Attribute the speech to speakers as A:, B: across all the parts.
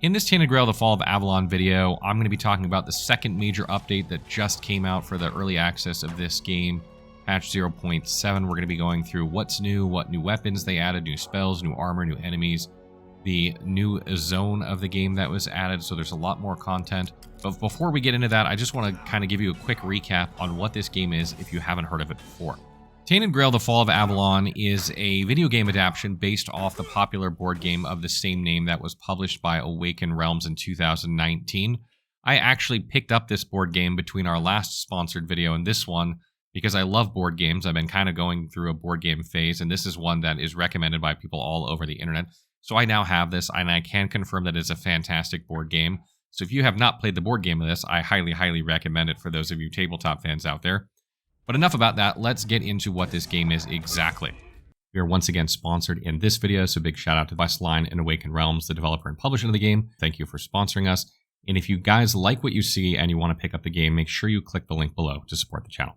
A: In this Tainted Grail, the Fall of Avalon video, I'm going to be talking about the second major update that just came out for the early access of this game, patch 0.7. We're going to be going through what's new, what new weapons they added, new spells, new armor, new enemies, the new zone of the game that was added, so there's a lot more content. But before we get into that, I just want to kind of give you a quick recap on what this game is if you haven't heard of it before. Tainted Grail, The Fall of Avalon is a video game adaptation based off the popular board game of the same name that was published by Awaken Realms in 2019. I actually picked up this board game between our last sponsored video and this one because I love board games. I've been kind of going through a board game phase, and this is one that is recommended by people all over the internet. So I now have this, and I can confirm that it's a fantastic board game. So if you have not played the board game of this, I highly, highly recommend it for those of you tabletop fans out there. But enough about that, let's get into what this game is exactly. We are once again sponsored in this video, so big shout out to Questline and Awaken Realms, the developer and publisher of the game. Thank you for sponsoring us. And if you guys like what you see and you want to pick up the game, make sure you click the link below to support the channel.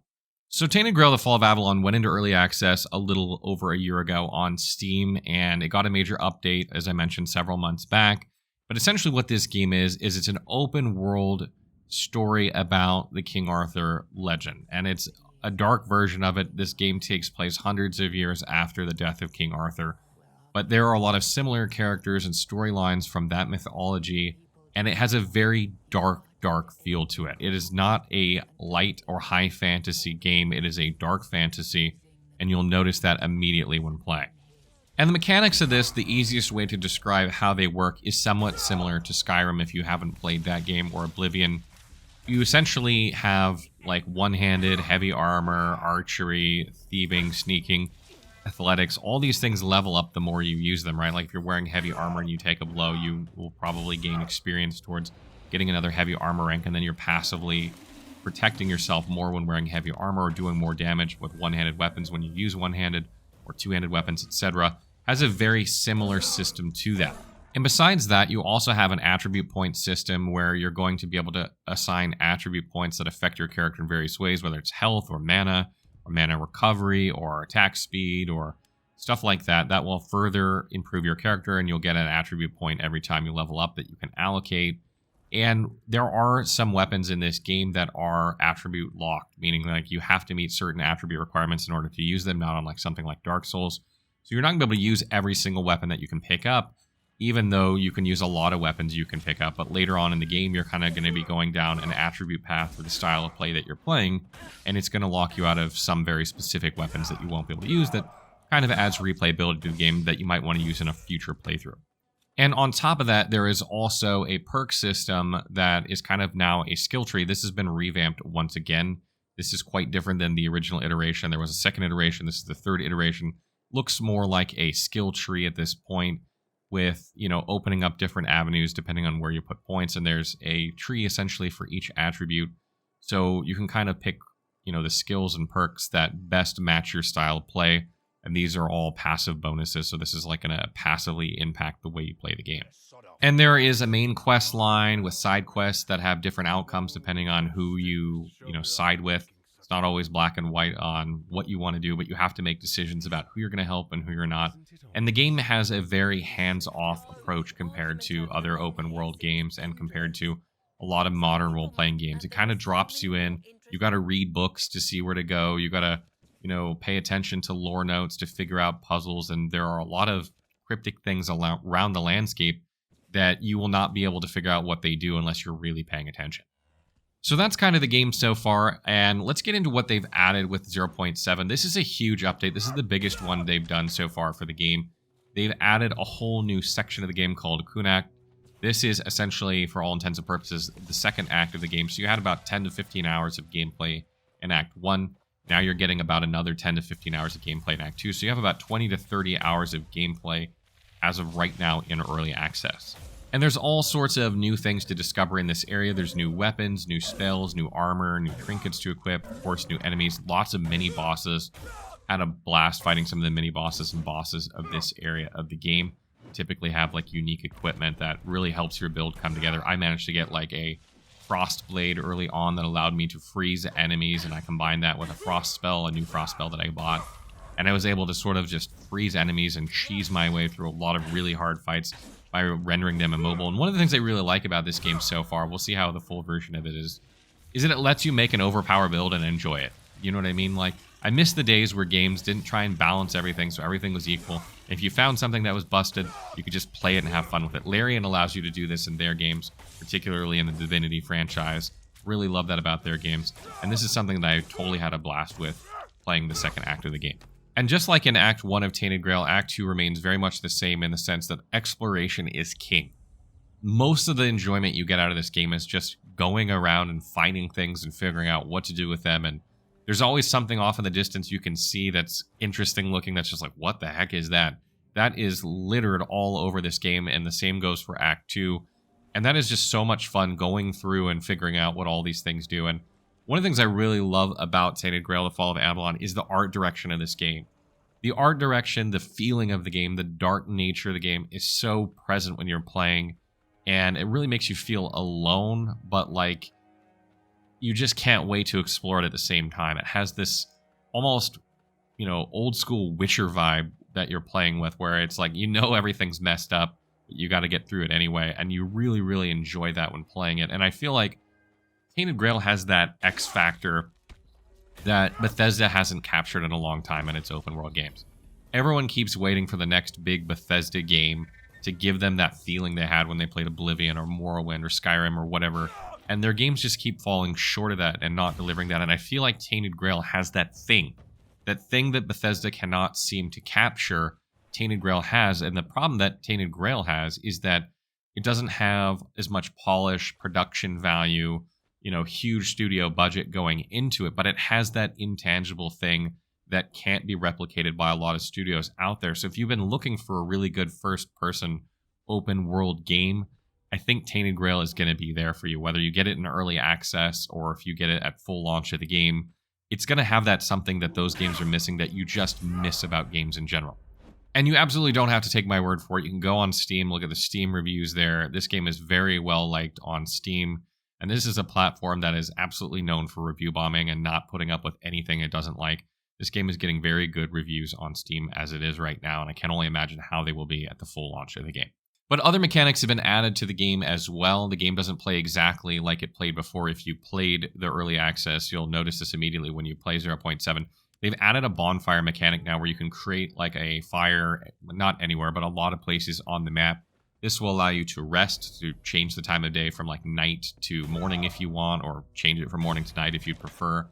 A: So Tainted Grail, The Fall of Avalon went into early access a little over a year ago on Steam, and it got a major update, as I mentioned, several months back. But essentially what this game is it's an open world story about the King Arthur legend, and it's a dark version of it. This game takes place hundreds of years after the death of King Arthur, but there are a lot of similar characters and storylines from that mythology, and it has a very dark feel to it. It is not a light or high fantasy game. It is a dark fantasy, and you'll notice that immediately when playing. And the mechanics of this, the easiest way to describe how they work is somewhat similar to Skyrim if you haven't played that game, or Oblivion. You essentially have like one-handed, heavy armor, archery, thieving, sneaking, athletics. All these things level up the more you use them, right? Like if you're wearing heavy armor and you take a blow, you will probably gain experience towards getting another heavy armor rank, and then you're passively protecting yourself more when wearing heavy armor or doing more damage with one-handed weapons when you use one-handed or two-handed weapons, etc. Has a very similar system to that. And besides that, you also have an attribute point system where you're going to be able to assign attribute points that affect your character in various ways, whether it's health or mana recovery or attack speed or stuff like that. That will further improve your character, and you'll get an attribute point every time you level up that you can allocate. And there are some weapons in this game that are attribute locked, meaning like you have to meet certain attribute requirements in order to use them, not unlike something like Dark Souls. So you're not going to be able to use every single weapon that you can pick up, even though you can use a lot of weapons you can pick up. But later on in the game, you're kind of going to be going down an attribute path for the style of play that you're playing, and it's going to lock you out of some very specific weapons that you won't be able to use that kind of adds replayability to the game that you might want to use in a future playthrough. And on top of that, there is also a perk system that is kind of now a skill tree. This has been revamped once again. This is quite different than the original iteration. There was a second iteration. This is the third iteration. Looks more like a skill tree at this point, with, you know, opening up different avenues depending on where you put points. And there's a tree essentially for each attribute. So you can kind of pick, you know, the skills and perks that best match your style of play. And these are all passive bonuses, so this is like going to passively impact the way you play the game. And there is a main quest line with side quests that have different outcomes depending on who you side with. It's not always black and white on what you want to do, but you have to make decisions about who you're going to help and who you're not. And the game has a very hands-off approach compared to other open world games and compared to a lot of modern role-playing games. It kind of drops you in. You got to read books to see where to go. You got to pay attention to lore notes to figure out puzzles, and there are a lot of cryptic things around the landscape that you will not be able to figure out what they do unless you're really paying attention. So that's kind of the game so far, and let's get into what they've added with 0.7. This is a huge update. This is the biggest one they've done so far for the game. They've added a whole new section of the game called Cuanacht. This is essentially, for all intents and purposes, the second act of the game. So you had about 10 to 15 hours of gameplay in Act 1. Now you're getting about another 10 to 15 hours of gameplay in Act 2. So you have about 20 to 30 hours of gameplay as of right now in early access. And there's all sorts of new things to discover in this area. There's new weapons, new spells, new armor, new trinkets to equip, of course, new enemies, lots of mini-bosses. Had a blast fighting some of the mini-bosses and bosses of this area of the game. Typically have like unique equipment that really helps your build come together. I managed to get like a Frost Blade early on that allowed me to freeze enemies, and I combined that with a Frost spell, a new Frost spell that I bought. And I was able to sort of just freeze enemies and cheese my way through a lot of really hard fights by rendering them immobile. And one of the things I really like about this game so far, we'll see how the full version of it is that it lets you make an overpower build and enjoy it. You know what I mean? Like, I miss the days where games didn't try and balance everything so everything was equal. If you found something that was busted, you could just play it and have fun with it. Larian allows you to do this in their games, particularly in the Divinity franchise. Really love that about their games. And this is something that I totally had a blast with playing the second act of the game. And just like in Act 1 of Tainted Grail, Act 2 remains very much the same in the sense that exploration is king. Most of the enjoyment you get out of this game is just going around and finding things and figuring out what to do with them. And there's always something off in the distance you can see that's interesting looking that's just like, what the heck is that? That is littered all over this game, and the same goes for Act 2. And that is just so much fun going through and figuring out what all these things do. And one of the things I really love about Tainted Grail, The Fall of Avalon, is the art direction of this game. The art direction, the feeling of the game, the dark nature of the game is so present when you're playing, and it really makes you feel alone, but like you just can't wait to explore it at the same time. It has this almost, old school Witcher vibe that you're playing with, where it's like, everything's messed up, but you got to get through it anyway, and you really, really enjoy that when playing it. And I feel like Tainted Grail has that X factor that Bethesda hasn't captured in a long time in its open world games. Everyone keeps waiting for the next big Bethesda game to give them that feeling they had when they played Oblivion or Morrowind or Skyrim or whatever, and their games just keep falling short of that and not delivering that. And I feel like Tainted Grail has that thing that Bethesda cannot seem to capture. Tainted Grail has, and the problem that Tainted Grail has is that it doesn't have as much polish, production value, huge studio budget going into it, but it has that intangible thing that can't be replicated by a lot of studios out there. So if you've been looking for a really good first-person open world game, I think Tainted Grail is going to be there for you. Whether you get it in early access or if you get it at full launch of the game, it's going to have that something that those games are missing that you just miss about games in general. And you absolutely don't have to take my word for it. You can go on Steam, look at the Steam reviews there. This game is very well liked on Steam. And this is a platform that is absolutely known for review bombing and not putting up with anything it doesn't like. This game is getting very good reviews on Steam as it is right now, and I can only imagine how they will be at the full launch of the game. But other mechanics have been added to the game as well. The game doesn't play exactly like it played before. If you played the early access, you'll notice this immediately when you play 0.7. They've added a bonfire mechanic now where you can create like a fire, not anywhere, but a lot of places on the map. This will allow you to rest, to change the time of day from like night to morning if you want, or change it from morning to night if you prefer.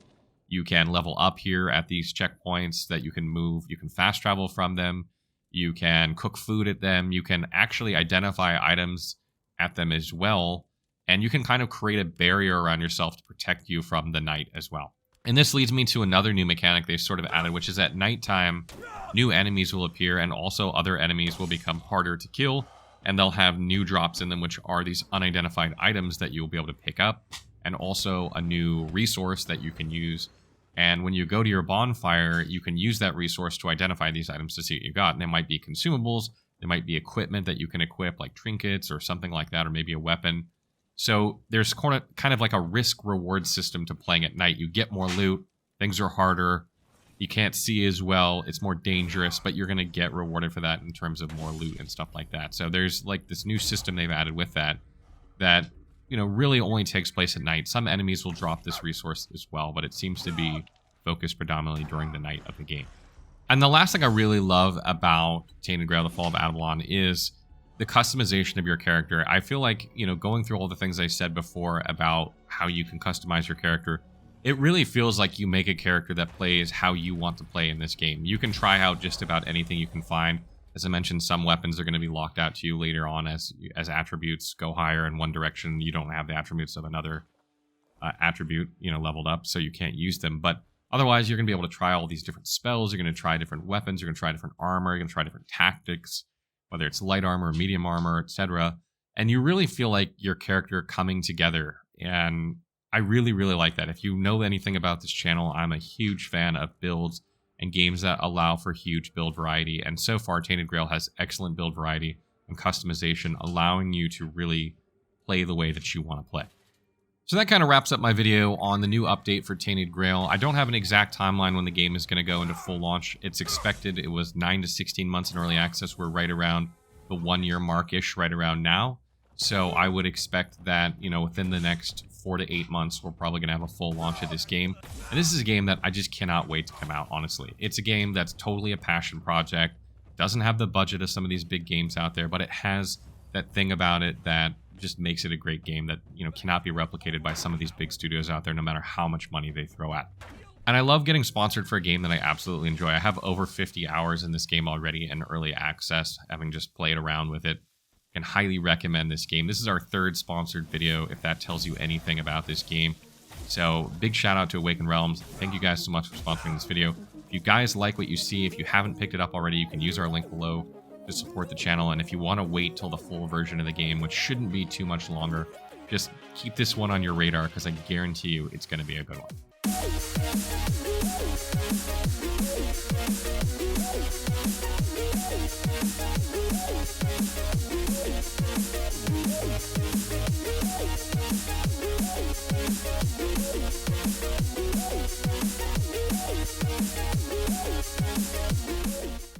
A: You can level up here at these checkpoints that you can move. You can fast travel from them. You can cook food at them. You can actually identify items at them as well. And you can kind of create a barrier around yourself to protect you from the night as well. And this leads me to another new mechanic they've sort of added, which is at nighttime, new enemies will appear and also other enemies will become harder to kill. And they'll have new drops in them, which are these unidentified items that you'll be able to pick up, and also a new resource that you can use. And when you go to your bonfire, you can use that resource to identify these items to see what you got. And it might be consumables, it might be equipment that you can equip, like trinkets or something like that, or maybe a weapon. So there's kind of like a risk-reward system to playing at night. You get more loot, things are harder, you can't see as well, it's more dangerous, but you're going to get rewarded for that in terms of more loot and stuff like that. So there's like this new system they've added with that really only takes place at night. Some enemies will drop this resource as well, but it seems to be focused predominantly during the night of the game. And the last thing I really love about Tainted Grail, The Fall of Avalon is the customization of your character. I feel like, going through all the things I said before about how you can customize your character, it really feels like you make a character that plays how you want to play in this game. You can try out just about anything you can find. As I mentioned, some weapons are going to be locked out to you later on as attributes go higher in one direction. You don't have the attributes of another attribute, leveled up, so you can't use them. But otherwise, you're going to be able to try all these different spells. You're going to try different weapons. You're going to try different armor. You're going to try different tactics, whether it's light armor, medium armor, etc. And you really feel like your character coming together. And I really, really like that. If you know anything about this channel, I'm a huge fan of builds and games that allow for huge build variety. And so far, Tainted Grail has excellent build variety and customization, allowing you to really play the way that you want to play. So that kind of wraps up my video on the new update for Tainted Grail. I don't have an exact timeline when the game is going to go into full launch. It's expected. It was 9 to 16 months in early access. We're right around the 1-year mark-ish right around now. So I would expect that, you know, within the next 4 to 8 months, we're probably going to have a full launch of this game. And this is a game that I just cannot wait to come out, honestly. It's a game that's totally a passion project. Doesn't have the budget of some of these big games out there, but it has that thing about it that just makes it a great game that, you know, cannot be replicated by some of these big studios out there, no matter how much money they throw at. And I love getting sponsored for a game that I absolutely enjoy. I have over 50 hours in this game already in early access, having just played around with it. Can highly recommend this game. This is our 3rd sponsored video, if that tells you anything about this game. So big shout out to Awaken Realms. Thank you guys so much for sponsoring this video. If you guys like what you see, if you haven't picked it up already, you can use our link below to support the channel. And if you want to wait till the full version of the game, which shouldn't be too much longer, just keep this one on your radar, because I guarantee you it's going to be a good one.